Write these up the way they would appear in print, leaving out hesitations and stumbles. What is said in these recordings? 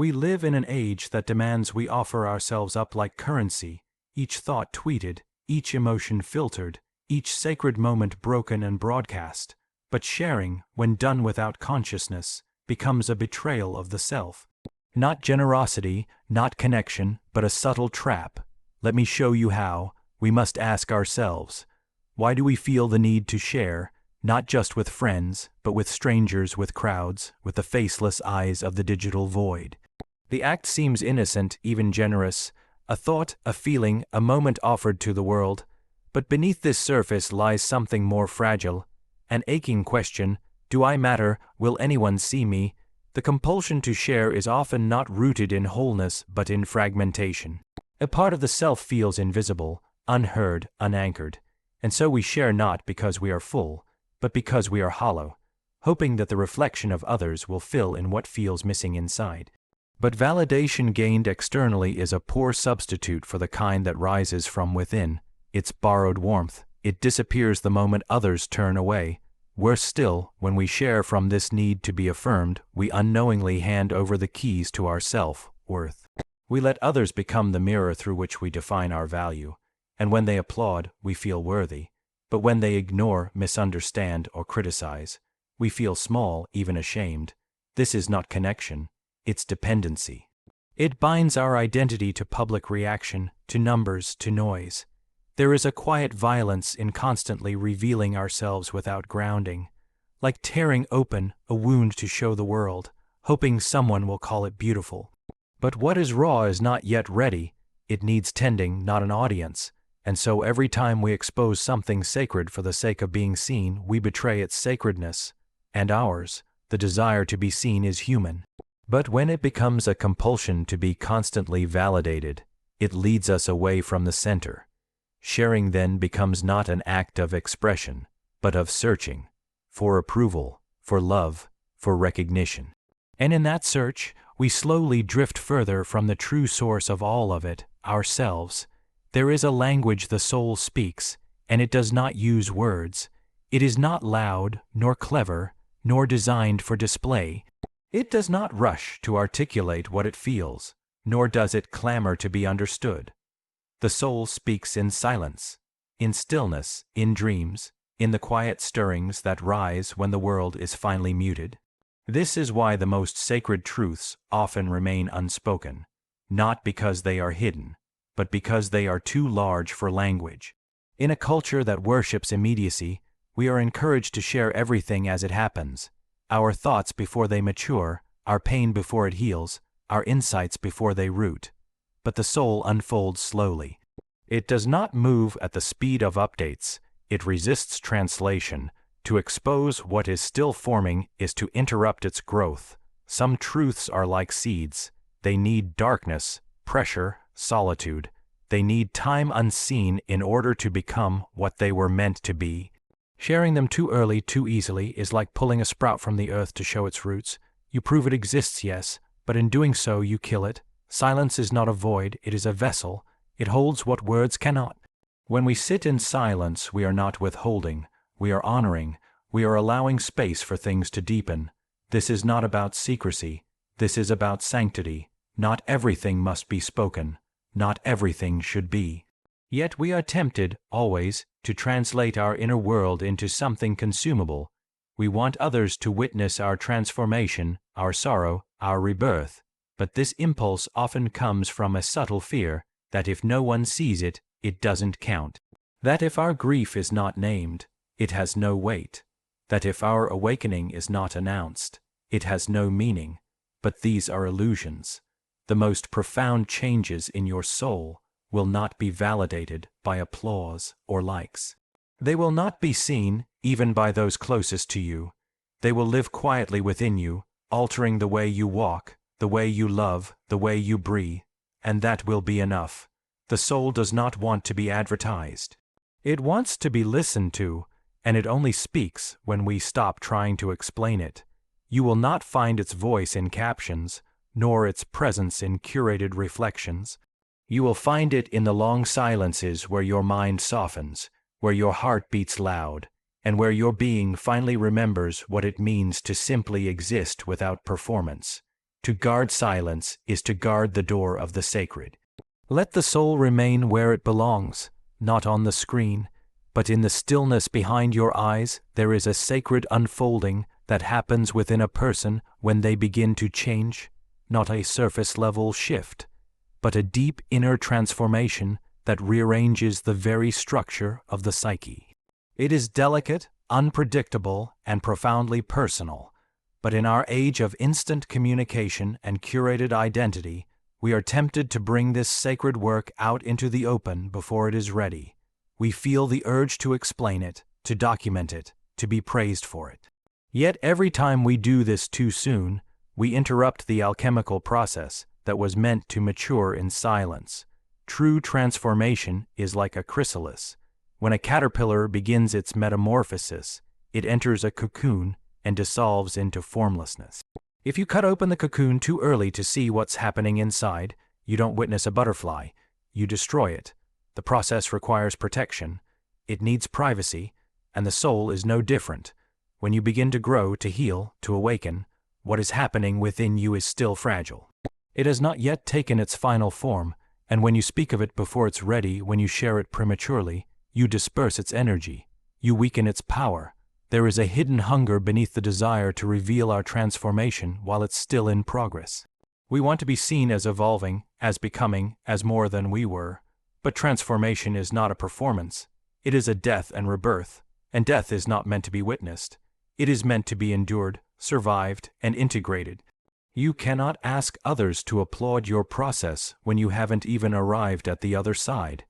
We live in an age that demands we offer ourselves up like currency, each thought tweeted, each emotion filtered, each sacred moment broken and broadcast. But sharing, when done without consciousness, becomes a betrayal of the self. Not generosity, not connection, but a subtle trap. Let me show you how. We must ask ourselves, why do we feel the need to share, not just with friends, but with strangers, with crowds, with the faceless eyes of the digital void? The act seems innocent, even generous, a thought, a feeling, a moment offered to the world. But beneath this surface lies something more fragile, an aching question: do I matter? Will anyone see me? The compulsion to share is often not rooted in wholeness but in fragmentation. A part of the self feels invisible, unheard, unanchored, and so we share not because we are full, but because we are hollow, hoping that the reflection of others will fill in what feels missing inside. But validation gained externally is a poor substitute for the kind that rises from within. It's borrowed warmth. It disappears the moment others turn away. Worse still, when we share from this need to be affirmed, we unknowingly hand over the keys to our self-worth. We let others become the mirror through which we define our value, and when they applaud, we feel worthy. But when they ignore, misunderstand, or criticize, we feel small, even ashamed. This is not connection, it's dependency. It binds our identity to public reaction, to numbers, to noise. There is a quiet violence in constantly revealing ourselves without grounding, like tearing open a wound to show the world, hoping someone will call it beautiful. But what is raw is not yet ready. It needs tending, not an audience. And so every time we expose something sacred for the sake of being seen, we betray its sacredness. And ours, the desire to be seen, is human. But when it becomes a compulsion to be constantly validated, it leads us away from the center. Sharing then becomes not an act of expression, but of searching, for approval, for love, for recognition. And in that search, we slowly drift further from the true source of all of it, ourselves. There is a language the soul speaks, and it does not use words. It is not loud, nor clever, nor designed for display. It does not rush to articulate what it feels, nor does it clamor to be understood. The soul speaks in silence, in stillness, in dreams, in the quiet stirrings that rise when the world is finally muted. This is why the most sacred truths often remain unspoken, not because they are hidden, but because they are too large for language. In a culture that worships immediacy, we are encouraged to share everything as it happens, our thoughts before they mature, our pain before it heals, our insights before they root. But the soul unfolds slowly. It does not move at the speed of updates. It resists translation. To expose what is still forming is to interrupt its growth. Some truths are like seeds. They need darkness, pressure, solitude. They need time unseen in order to become what they were meant to be. Sharing them too early, too easily, is like pulling a sprout from the earth to show its roots. You prove it exists, yes, but in doing so you kill it. Silence is not a void, it is a vessel. It holds what words cannot. When we sit in silence, we are not withholding, we are honoring, we are allowing space for things to deepen. This is not about secrecy, this is about sanctity. Not everything must be spoken, not everything should be. Yet we are tempted, always, to translate our inner world into something consumable. We want others to witness our transformation, our sorrow, our rebirth. But this impulse often comes from a subtle fear that if no one sees it, it doesn't count. That if our grief is not named, it has no weight. That if our awakening is not announced, it has no meaning. But these are illusions. The most profound changes in your soul will not be validated by applause or likes. They will not be seen, even by those closest to you. They will live quietly within you, altering the way you walk, the way you love, the way you breathe, and that will be enough. The soul does not want to be advertised. It wants to be listened to, and it only speaks when we stop trying to explain it. You will not find its voice in captions, nor its presence in curated reflections. You will find it in the long silences where your mind softens, where your heart beats loud, and where your being finally remembers what it means to simply exist without performance. To guard silence is to guard the door of the sacred. Let the soul remain where it belongs, not on the screen, but in the stillness behind your eyes. There is a sacred unfolding that happens within a person when they begin to change, not a surface-level shift, but a deep inner transformation that rearranges the very structure of the psyche. It is delicate, unpredictable, and profoundly personal, but in our age of instant communication and curated identity, we are tempted to bring this sacred work out into the open before it is ready. We feel the urge to explain it, to document it, to be praised for it. Yet every time we do this too soon, we interrupt the alchemical process that was meant to mature in silence. True transformation is like a chrysalis. When a caterpillar begins its metamorphosis, it enters a cocoon and dissolves into formlessness. If you cut open the cocoon too early to see what's happening inside, you don't witness a butterfly, you destroy it. The process requires protection, it needs privacy, and the soul is no different. When you begin to grow, to heal, to awaken, what is happening within you is still fragile. It has not yet taken its final form, and when you speak of it before it's ready, when you share it prematurely, you disperse its energy, you weaken its power. There is a hidden hunger beneath the desire to reveal our transformation while it's still in progress. We want to be seen as evolving, as becoming, as more than we were. But transformation is not a performance. It is a death and rebirth, and death is not meant to be witnessed. It is meant to be endured, survived, and integrated. You cannot ask others to applaud your process when you haven't even arrived at the other side.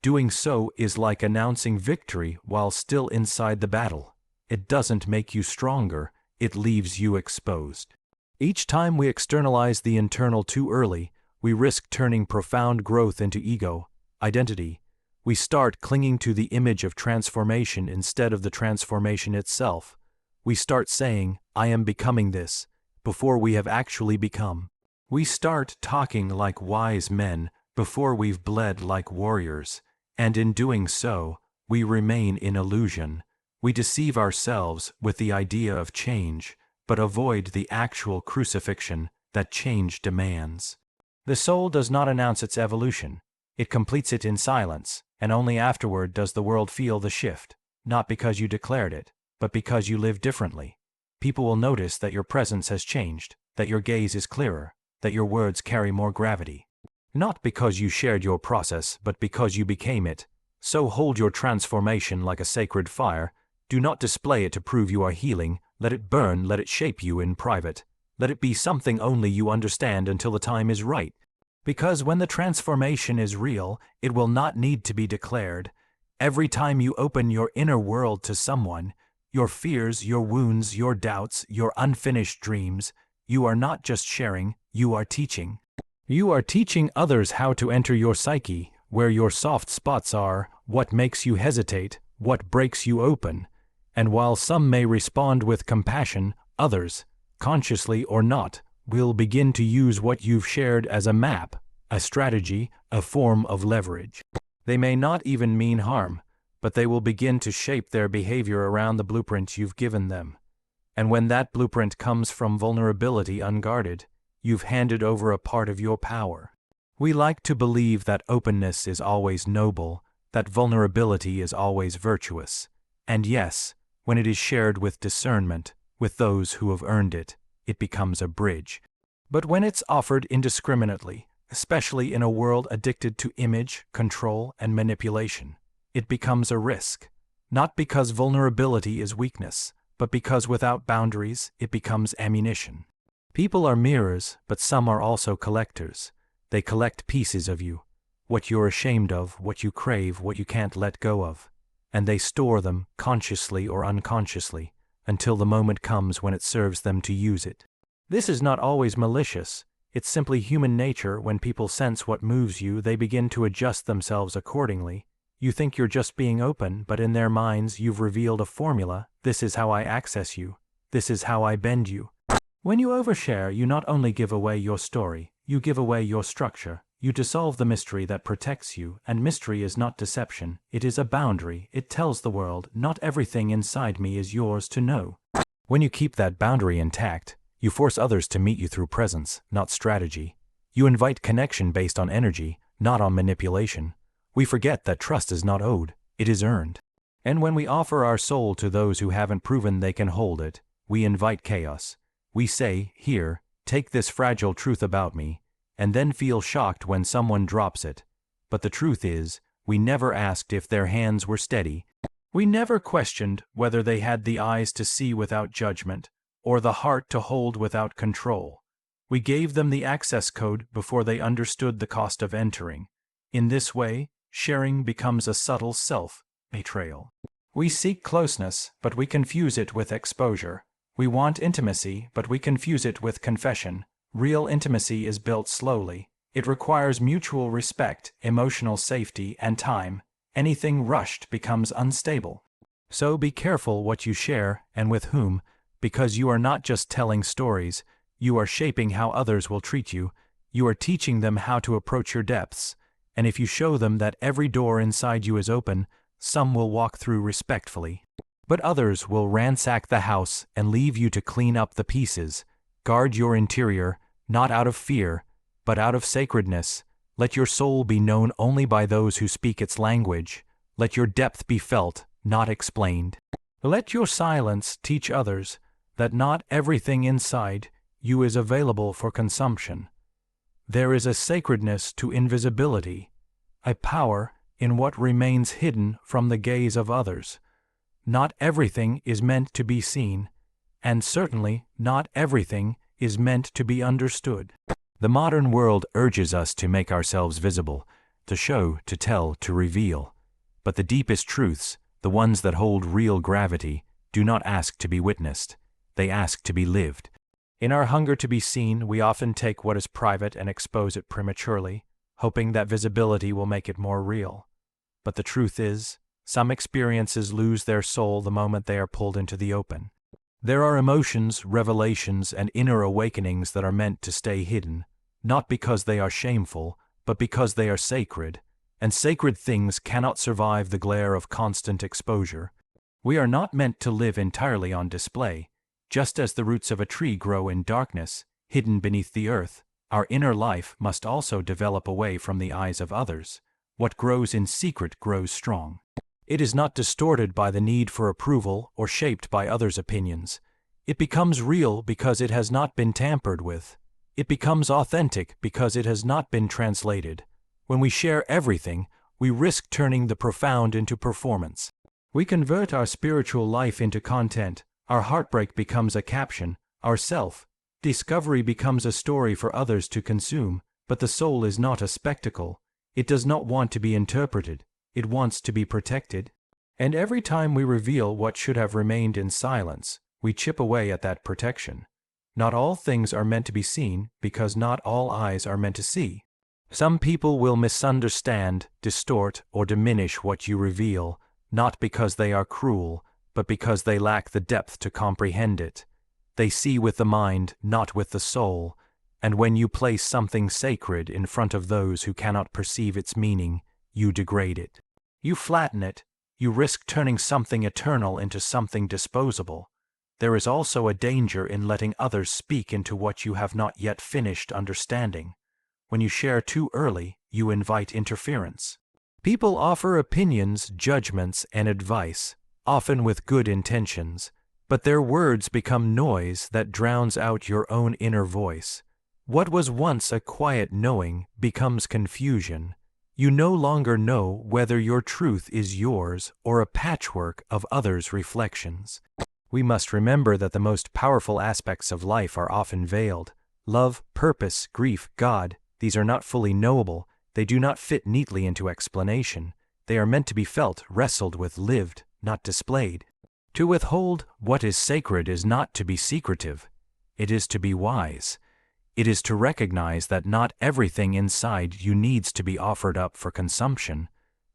Doing so is like announcing victory while still inside the battle. It doesn't make you stronger, it leaves you exposed. Each time we externalize the internal too early, we risk turning profound growth into ego, identity. We start clinging to the image of transformation instead of the transformation itself. We start saying, "I am becoming this," before we have actually become. We start talking like wise men before we've bled like warriors, and in doing so, we remain in illusion. We deceive ourselves with the idea of change, but avoid the actual crucifixion that change demands. The soul does not announce its evolution. It completes it in silence, and only afterward does the world feel the shift, not because you declared it, but because you live differently. People will notice that your presence has changed, that your gaze is clearer, that your words carry more gravity. Not because you shared your process, but because you became it. So hold your transformation like a sacred fire. Do not display it to prove you are healing. Let it burn, let it shape you in private. Let it be something only you understand until the time is right. Because when the transformation is real, it will not need to be declared. Every time you open your inner world to someone, your fears, your wounds, your doubts, your unfinished dreams, you are not just sharing, you are teaching. You are teaching others how to enter your psyche, where your soft spots are, what makes you hesitate, what breaks you open. And while some may respond with compassion, others, consciously or not, will begin to use what you've shared as a map, a strategy, a form of leverage. They may not even mean harm, but they will begin to shape their behavior around the blueprint you've given them. And when that blueprint comes from vulnerability unguarded, you've handed over a part of your power. We like to believe that openness is always noble, that vulnerability is always virtuous. And yes, when it is shared with discernment, with those who have earned it, it becomes a bridge. But when it's offered indiscriminately, especially in a world addicted to image, control, and manipulation, it becomes a risk. Not because vulnerability is weakness, but because without boundaries, it becomes ammunition. People are mirrors, but some are also collectors. They collect pieces of you, what you're ashamed of, what you crave, what you can't let go of. And they store them, consciously or unconsciously, until the moment comes when it serves them to use it. This is not always malicious. It's simply human nature. When people sense what moves you, they begin to adjust themselves accordingly. You think you're just being open, but in their minds you've revealed a formula. This is how I access you. This is how I bend you. When you overshare, you not only give away your story, you give away your structure. You dissolve the mystery that protects you, and mystery is not deception. It is a boundary. It tells the world, not everything inside me is yours to know. When you keep that boundary intact, You force others to meet you through presence, not strategy. You invite connection based on energy, not on manipulation. We forget that trust is not owed, it is earned. And when we offer our soul to those who haven't proven they can hold it, we invite chaos. We say, "Here, take this fragile truth about me," and then feel shocked when someone drops it. But the truth is, we never asked if their hands were steady. We never questioned whether they had the eyes to see without judgment, or the heart to hold without control. We gave them the access code before they understood the cost of entering. In this way, sharing becomes a subtle self-betrayal. We seek closeness, but we confuse it with exposure. We want intimacy, but we confuse it with confession. Real intimacy is built slowly. It requires mutual respect, emotional safety, and time. Anything rushed becomes unstable. So be careful what you share and with whom, because you are not just telling stories, you are shaping how others will treat you. You are teaching them how to approach your depths. And if you show them that every door inside you is open, some will walk through respectfully. But others will ransack the house and leave you to clean up the pieces. Guard your interior, not out of fear, but out of sacredness. Let your soul be known only by those who speak its language. Let your depth be felt, not explained. Let your silence teach others that not everything inside you is available for consumption. There is a sacredness to invisibility, a power in what remains hidden from the gaze of others. Not everything is meant to be seen, and certainly not everything is meant to be understood. The modern world urges us to make ourselves visible, to show, to tell, to reveal. But the deepest truths, the ones that hold real gravity, do not ask to be witnessed. They ask to be lived. In our hunger to be seen, we often take what is private and expose it prematurely, hoping that visibility will make it more real. But the truth is, some experiences lose their soul the moment they are pulled into the open. There are emotions, revelations, and inner awakenings that are meant to stay hidden, not because they are shameful, but because they are sacred, and sacred things cannot survive the glare of constant exposure. We are not meant to live entirely on display. Just as the roots of a tree grow in darkness, hidden beneath the earth, our inner life must also develop away from the eyes of others. What grows in secret grows strong. It is not distorted by the need for approval or shaped by others' opinions. It becomes real because it has not been tampered with. It becomes authentic because it has not been translated. When we share everything, we risk turning the profound into performance. We convert our spiritual life into content. Our heartbreak becomes a caption. Our self-discovery becomes a story for others to consume. But the soul is not a spectacle. It does not want to be interpreted. It wants to be protected. And every time we reveal what should have remained in silence, we chip away at that protection. Not all things are meant to be seen because not all eyes are meant to see. Some people will misunderstand, distort, or diminish what you reveal, not because they are cruel, but because they lack the depth to comprehend it. They see with the mind, not with the soul, and when you place something sacred in front of those who cannot perceive its meaning, you degrade it. You flatten it. You risk turning something eternal into something disposable. There is also a danger in letting others speak into what you have not yet finished understanding. When you share too early, you invite interference. People offer opinions, judgments, and advice, often with good intentions, but their words become noise that drowns out your own inner voice. What was once a quiet knowing becomes confusion. You no longer know whether your truth is yours or a patchwork of others' reflections. We must remember that the most powerful aspects of life are often veiled. Love, purpose, grief, God, these are not fully knowable. They do not fit neatly into explanation. They are meant to be felt, wrestled with, lived, not displayed. To withhold what is sacred is not to be secretive. It is to be wise. It is to recognize that not everything inside you needs to be offered up for consumption.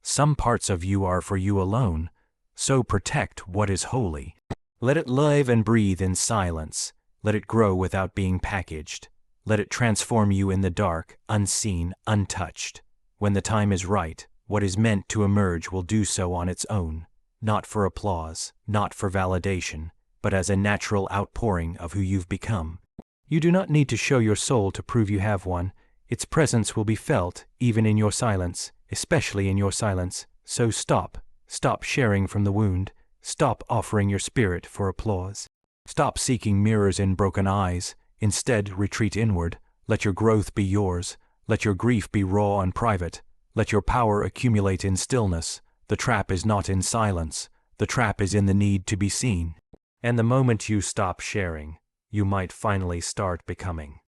Some parts of you are for you alone. So protect what is holy. Let it live and breathe in silence. Let it grow without being packaged. Let it transform you in the dark, unseen, untouched. When the time is right, what is meant to emerge will do so on its own, not for applause, not for validation, but as a natural outpouring of who you've become. You do not need to show your soul to prove you have one. Its presence will be felt, even in your silence, especially in your silence. So stop. Stop sharing from the wound. Stop offering your spirit for applause. Stop seeking mirrors in broken eyes. Instead, retreat inward. Let your growth be yours. Let your grief be raw and private. Let your power accumulate in stillness. The trap is not in silence. The trap is in the need to be seen. And the moment you stop sharing, you might finally start becoming.